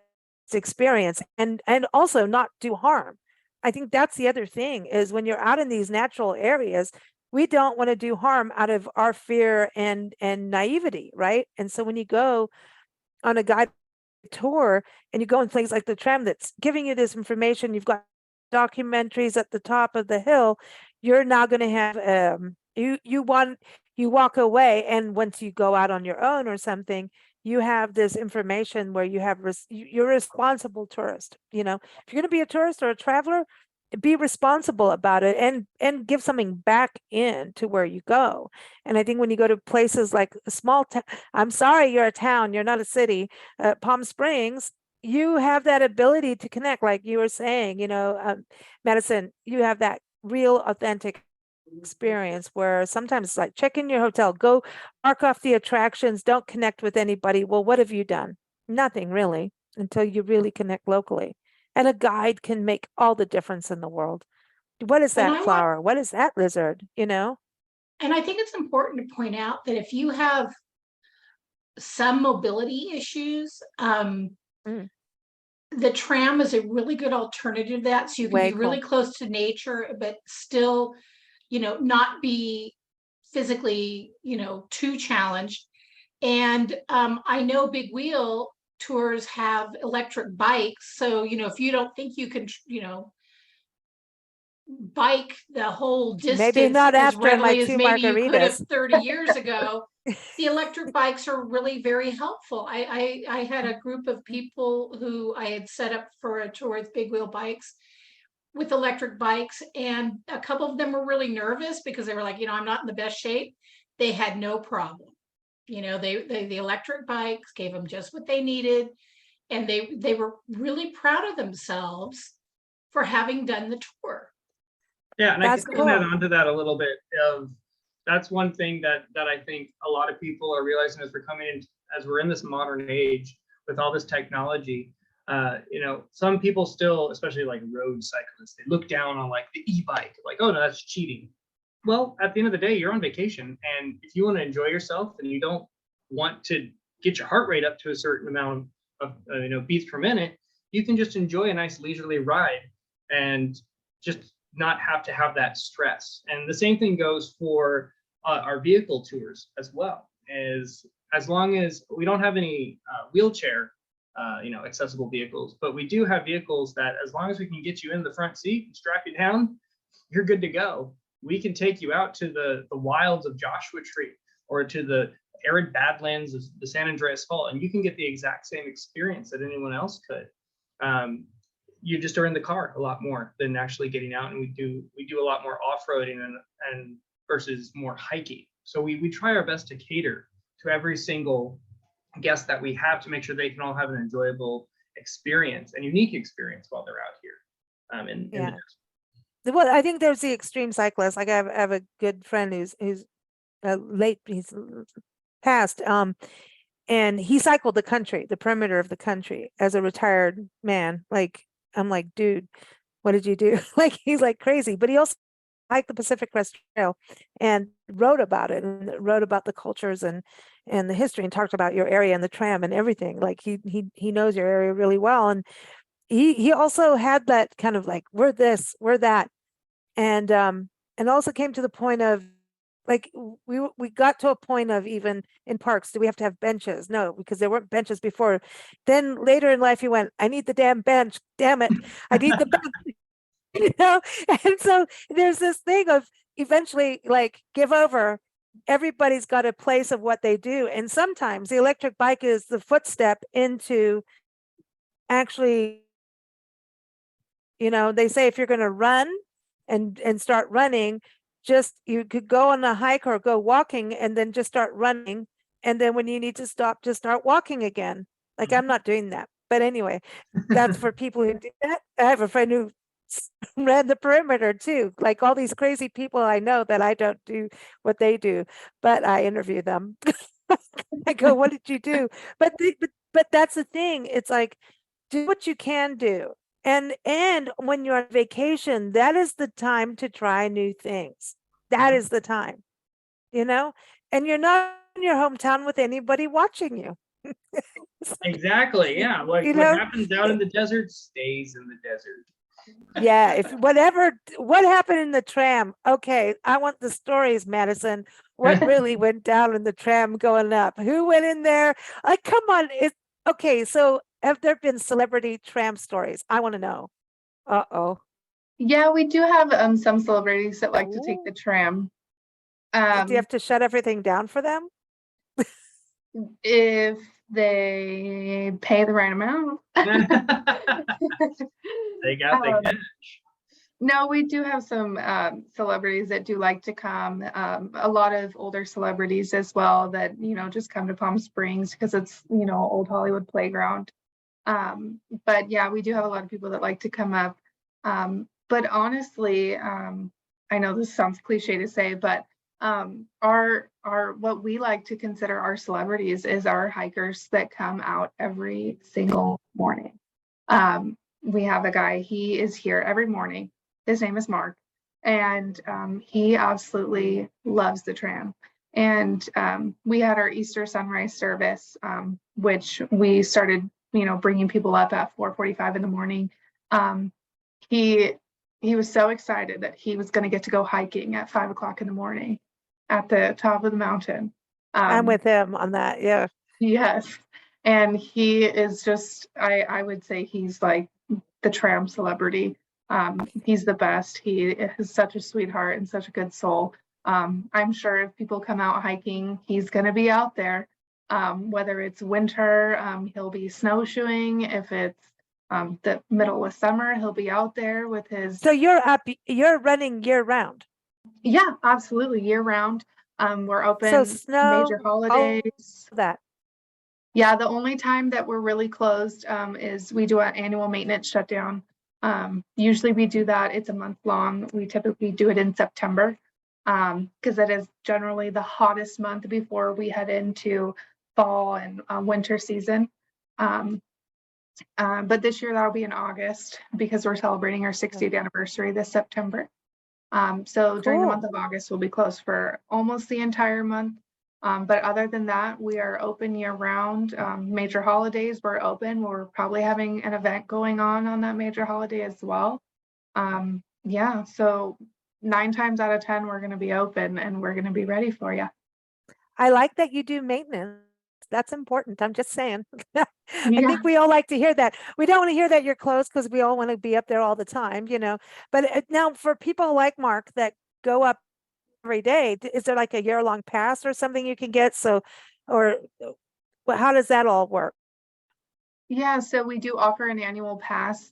experience and also not do harm. I think that's the other thing, is when you're out in these natural areas, we don't want to do harm out of our fear and naivety, right? And so when you go on a guided tour and you go in things like the tram that's giving you this information, you've got documentaries at the top of the hill, you're now going to have you walk away, and once you go out on your own or something, you have this information where you have you're a responsible tourist. If you're going to be a tourist or a traveler, be responsible about it and give something back in to where you go. And I think when you go to places like a small town, I'm sorry, you're a town, you're not a city, Palm Springs, you have that ability to connect, like you were saying, Madison, you have that real authentic experience where sometimes like check in your hotel, go mark off the attractions, don't connect with anybody. Well, what have you done? Nothing really, until you really connect locally. And a guide can make all the difference in the world. What is that flower? What is that lizard? And I think it's important to point out that if you have some mobility issues, the tram is a really good alternative to that. So you can be really close to nature, but still, not be physically, too challenged. And I know Big Wheel tours have electric bikes. So, if you don't think you can, bike the whole distance Maybe not as after my readily as 2 maybe you could have margaritas. 30 years ago, the electric bikes are really very helpful. I had a group of people who I had set up for a tour with big wheel bikes, with electric bikes, and a couple of them were really nervous because they were like, I'm not in the best shape. They had no problem. The electric bikes gave them just what they needed, and they were really proud of themselves for having done the tour. Yeah, and That's I can add cool. on to that a little bit of, that's one thing that I think a lot of people are realizing as we're in this modern age with all this technology. Some people still, especially like road cyclists, they look down on like the e-bike, like, oh no, that's cheating. Well, at the end of the day, you're on vacation, and if you want to enjoy yourself and you don't want to get your heart rate up to a certain amount of beats per minute, you can just enjoy a nice leisurely ride and just not have to have that stress. And the same thing goes for our vehicle tours as well. As long as we don't have any wheelchair accessible vehicles, but we do have vehicles that, as long as we can get you in the front seat and strap you down, you're good to go. We can take you out to the wilds of Joshua Tree or to the arid badlands of the San Andreas Fault, and you can get the exact same experience that anyone else could. You just are in the car a lot more than actually getting out, and we do a lot more off-roading and versus more hiking. So we try our best to cater to every single guest that we have to make sure they can all have an enjoyable experience and unique experience while they're out here in the Yeah. desert. Well, I think there's the extreme cyclists. Like I have a good friend who's he's passed, and he cycled the perimeter of the country as a retired man. Like, I'm like, dude, what did you do? Like, he's like crazy, but he also hiked the Pacific Crest Trail and wrote about it, and wrote about the cultures and the history, and talked about your area and the tram and everything. Like he knows your area really well. And he also had that kind of like, we're this, we're that. And also came to the point of, like, we got to a point of, even in parks, do we have to have benches? No, because there weren't benches before. Then later in life, he went, I need the damn bench. Damn it. I need the bench. And so there's this thing of eventually, like, give over. Everybody's got a place of what they do. And sometimes the electric bike is the footstep into actually, they say if you're going to run and start running, just, you could go on a hike or go walking and then just start running. And then when you need to stop, just start walking again. Like, I'm not doing that. But anyway, that's for people who do that. I have a friend who ran the perimeter too. Like, all these crazy people I know that I don't do what they do, but I interview them. I go, what did you do? But that's the thing. It's like, do what you can do. And when you're on vacation, that is the time to try new things. That is the time, and you're not in your hometown with anybody watching you. Exactly. Yeah. What happens out in the desert stays in the desert. Yeah. If what happened in the tram? Okay, I want the stories, Madison. What really went down in the tram going up? Who went in there? Like, come on. Okay. So, have there been celebrity tram stories? I want to know. Uh-oh. Yeah, we do have some celebrities that like to take the tram. Do you have to shut everything down for them? If they pay the right amount. They got the cash. No, we do have some celebrities that do like to come. A lot of older celebrities as well that, just come to Palm Springs because it's, old Hollywood playground. But yeah, we do have a lot of people that like to come up. But honestly, I know this sounds cliche to say, but our what we like to consider our celebrities is our hikers that come out every single morning. We have a guy, he is here every morning. His name is Mark, and he absolutely loves the tram. And we had our Easter sunrise service, which we started, bringing people up at 4:45 in the morning. He was so excited that he was going to get to go hiking at 5 o'clock in the morning at the top of the mountain. I'm with him on that. Yeah. Yes. And he is just, I would say he's like the tram celebrity. He's the best. He is such a sweetheart and such a good soul. I'm sure if people come out hiking, he's going to be out there. Whether it's winter, he'll be snowshoeing. If it's the middle of summer, he'll be out there with his. So you're running year round. Yeah, absolutely, year round. We're So open snow, major all holidays. that. Yeah, the only time that we're really closed is we do an annual maintenance shutdown. Usually we do that, it's a month long. We typically do it in September because it is generally the hottest month before we head into fall and winter season. But this year that'll be in August because we're celebrating our 60th anniversary this September. So during the month of August, we'll be closed for almost the entire month. But other than that, we are open year round. Major holidays, we're open. We're probably having an event going on that major holiday as well. Yeah, so 9 times out of 10, we're going to be open and we're going to be ready for you. I like that you do maintenance. That's important. I'm just saying. I Yeah. think we all like to hear that. We don't want to hear that you're closed because we all want to be up there all the time, But now for people like Mark that go up every day, is there like a year-long pass or something you can get? Or how does that all work? Yeah, so we do offer an annual pass.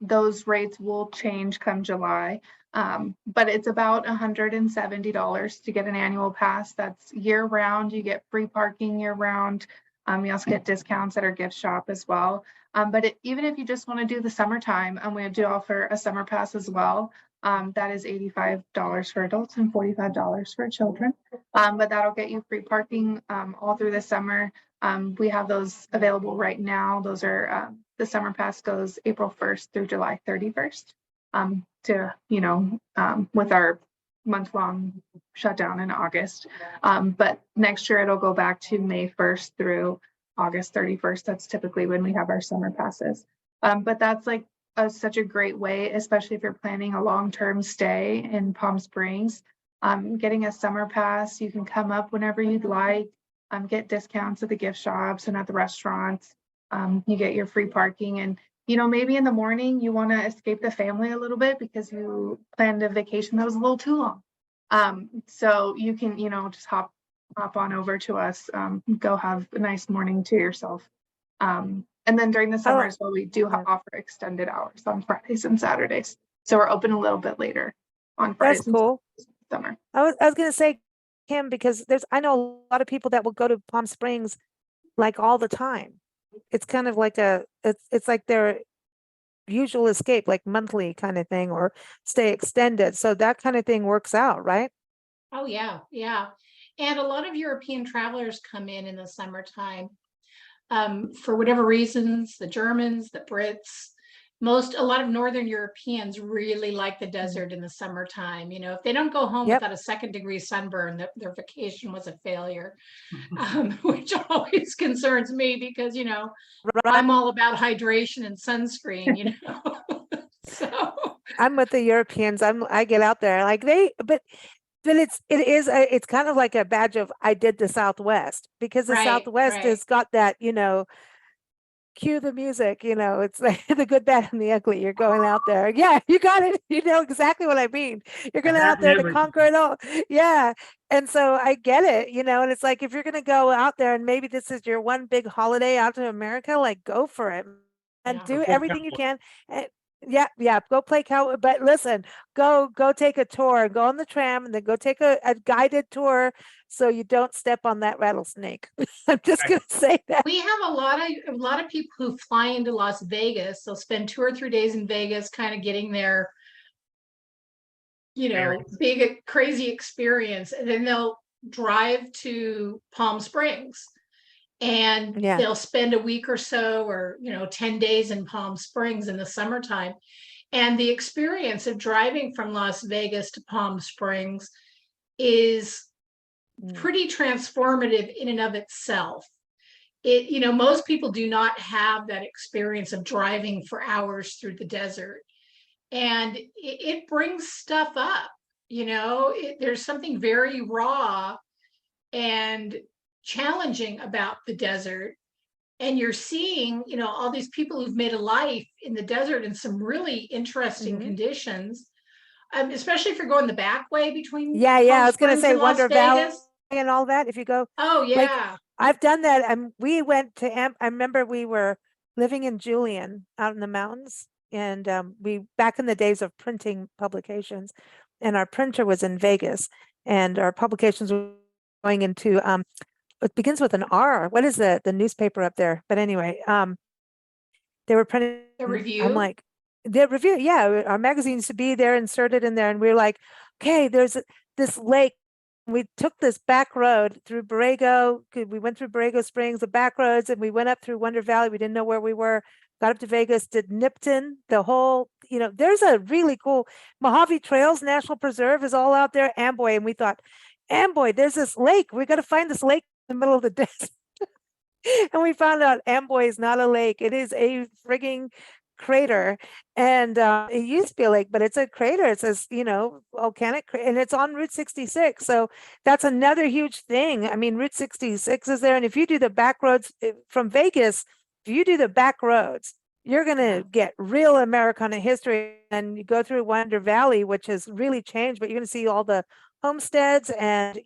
Those rates will change come July. But it's about $170 to get an annual pass. That's year round. You get free parking year round. You also get discounts at our gift shop as well. But even if you just want to do the summertime, we do offer a summer pass as well. That is $85 for adults and $45 for children. But that'll get you free parking all through the summer. We have those available right now. Those are the summer pass goes April 1st through July 31st. With our month-long shutdown in August. But next year it'll go back to May 1st through August 31st. That's typically when we have our summer passes. But that's like such a great way, especially if you're planning a long-term stay in Palm Springs. Getting a summer pass, you can come up whenever you'd like, get discounts at the gift shops and at the restaurants. You get your free parking and maybe in the morning you want to escape the family a little bit because you planned a vacation that was a little too long. So you can, just hop on over to us, go have a nice morning to yourself. And then during the summer as well, we do offer extended hours on Fridays and Saturdays. So we're open a little bit later on Fridays. That's cool. And summer. I was going to say, Kim, because I know a lot of people that will go to Palm Springs like all the time. It's kind of like it's like their usual escape, like monthly kind of thing, or stay extended. So that kind of thing works out, right? Oh yeah, yeah. And a lot of European travelers come in the summertime. For whatever reasons, the Germans, the Brits, a lot of Northern Europeans really like the desert in the summertime. If they don't go home without a 2nd-degree sunburn, their vacation was a failure, which always concerns me because, I'm all about hydration and sunscreen, So I'm with the Europeans. I get out there like but it's kind of like a badge of I did the Southwest, because the Southwest has got that, cue the music, it's like the good, bad, and the ugly. You're going out there. Yeah, you got it. You know exactly what I mean. You're going out there to conquer it all. Yeah. And so I get it, and it's like, if you're going to go out there and maybe this is your one big holiday out to America, like go for it and do everything you can. And yeah, go play cowboy. But listen, go take a tour, go on the tram, and then go take a guided tour so you don't step on that rattlesnake. I'm just gonna say that. We have a lot of people who fly into Las Vegas. They'll spend 2 or 3 days in Vegas, kind of getting their, big crazy experience, and then they'll drive to Palm Springs. And they'll spend a week or so or 10 days in Palm Springs in the summertime. And the experience of driving from Las Vegas to Palm Springs is pretty transformative in and of itself. Most people do not have that experience of driving for hours through the desert. And it brings stuff up, there's something very raw and challenging about the desert. And you're seeing, all these people who've made a life in the desert in some really interesting conditions, especially if you're going the back way between Yeah, Palm I was gonna Springs say and Las Wonder Valley Vegas. and all that. If you go, Oh, like, yeah. I've done that. We went to I remember we were living in Julian out in the mountains, and we back in the days of printing publications, and our printer was in Vegas, and our publications were going into it begins with an R. What is the newspaper up there? But anyway, they were printing. The I'm review. like, the review, yeah, our magazine used to be there, inserted in there, and we were like, okay, there's this lake. We took this back road through Borrego. We went through Borrego Springs, the back roads, and we went up through Wonder Valley. We didn't know where we were. Got up to Vegas, did Nipton, the whole, there's a really cool Mojave Trails National Preserve is all out there, Amboy. And we thought, Amboy, there's this lake. We got to find this lake in the middle of the desert. And we found out Amboy is not a lake. It is a frigging crater. And it used to be a lake, but it's a crater. It says, volcanic, and it's on Route 66. So that's another huge thing. I mean, Route 66 is there. And if you do the back roads from Vegas, if you do the back roads, you're going to get real Americana history. And you go through Wonder Valley, which has really changed, but you're going to see all the homesteads and,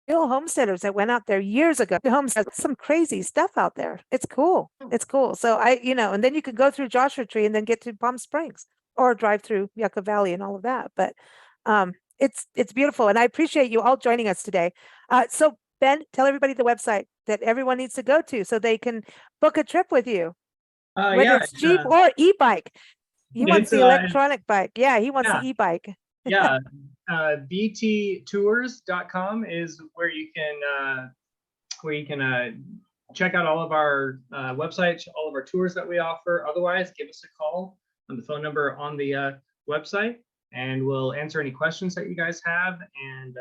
real homesteaders that went out there years ago. Homestead, some crazy stuff out there. It's cool. It's cool. So and then you could go through Joshua Tree and then get to Palm Springs or drive through Yucca Valley and all of that. But it's beautiful. And I appreciate you all joining us today. So Ben, tell everybody the website that everyone needs to go to so they can book a trip with you. Whether it's Jeep or e-bike. He wants the electronic bike. Yeah, he wants the e-bike. Yeah, bttours.com is where you can check out all of our websites, all of our tours that we offer. Otherwise, give us a call on the phone number on the website, and we'll answer any questions that you guys have. And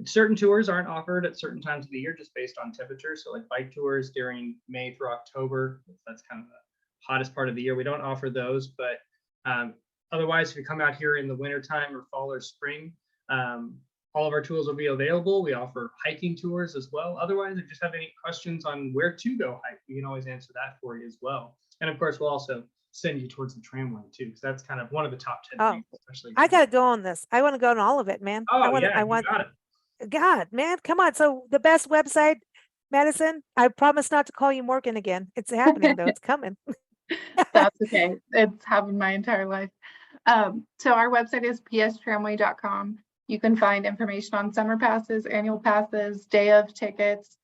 certain tours aren't offered at certain times of the year just based on temperature. So like bike tours during May through October, that's kind of the hottest part of the year. We don't offer those, but otherwise, if you come out here in the wintertime or fall or spring, all of our tools will be available. We offer hiking tours as well. Otherwise, if you just have any questions on where to go hike, we can always answer that for you as well. And of course, we'll also send you towards the tramway too, because that's kind of one of the top 10 things, especially. I got to go on this. I want to go on all of it, man. Oh, I want got it. God, man, come on. So the best website, Madison, I promise not to call you Morgan again. It's happening though. It's coming. That's okay. It's happened my entire life. So our website is pstramway.com. You can find information on summer passes, annual passes, day of tickets,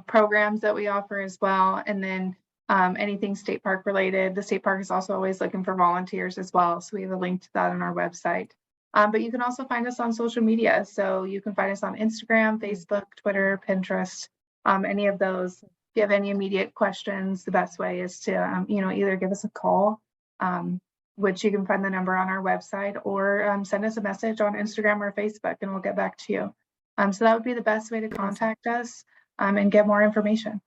programs that we offer as well. And then anything state park related. The state park is also always looking for volunteers as well. So we have a link to that on our website. But you can also find us on social media. So you can find us on Instagram, Facebook, Twitter, Pinterest, any of those. If you have any immediate questions, the best way is to, either give us a call, which you can find the number on our website, or send us a message on Instagram or Facebook, and we'll get back to you. So that would be the best way to contact us and get more information.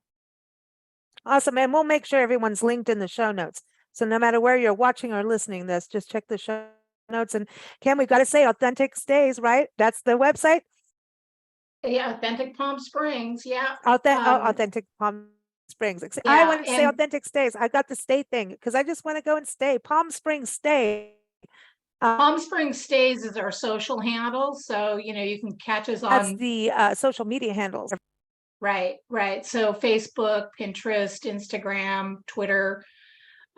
Awesome. And we'll make sure everyone's linked in the show notes. So no matter where you're watching or listening this, just check the show notes. And Cam, we've got to say Authentic Stays, right? That's the website? Yeah, Authentic Palm Springs. Yeah. Authentic Palm Springs. I want to say Authentic Stays. I got the stay thing because I just want to go and stay. Palm Springs Stay. Palm Springs Stays is our social handle. So, you can catch us on. That's the social media handles. Right. So Facebook, Pinterest, Instagram, Twitter,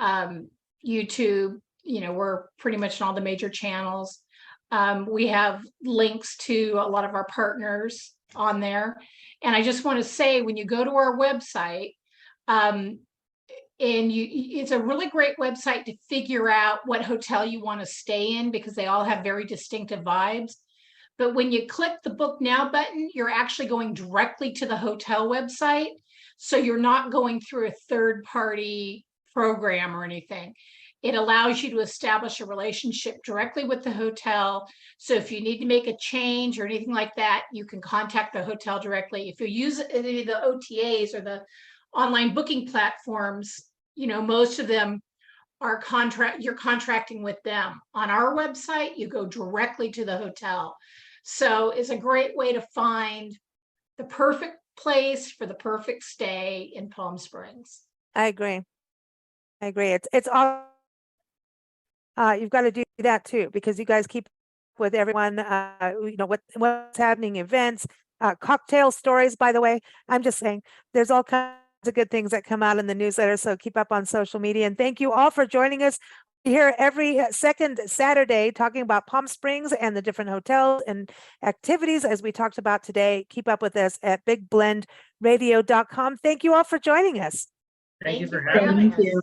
YouTube, we're pretty much on all the major channels. We have links to a lot of our partners on there. And I just want to say, when you go to our website, it's a really great website to figure out what hotel you want to stay in, because they all have very distinctive vibes. But when you click the Book Now button, you're actually going directly to the hotel website. So you're not going through a third-party program or anything. It allows you to establish a relationship directly with the hotel. So if you need to make a change or anything like that, you can contact the hotel directly. If you use any of the OTAs or the online booking platforms, most of them you're contracting with them. On our website, you go directly to the hotel. So it's a great way to find the perfect place for the perfect stay in Palm Springs. I agree. It's all, you've got to do that too, because you guys keep with everyone, what's happening, events, cocktail stories, by the way. I'm just saying there's all kinds of good things that come out in the newsletter. So keep up on social media, and thank you all for joining us here every second Saturday talking about Palm Springs and the different hotels and activities as we talked about today. Keep up with us at bigblendradio.com. Thank you all for joining us. Thank you for having having us. us.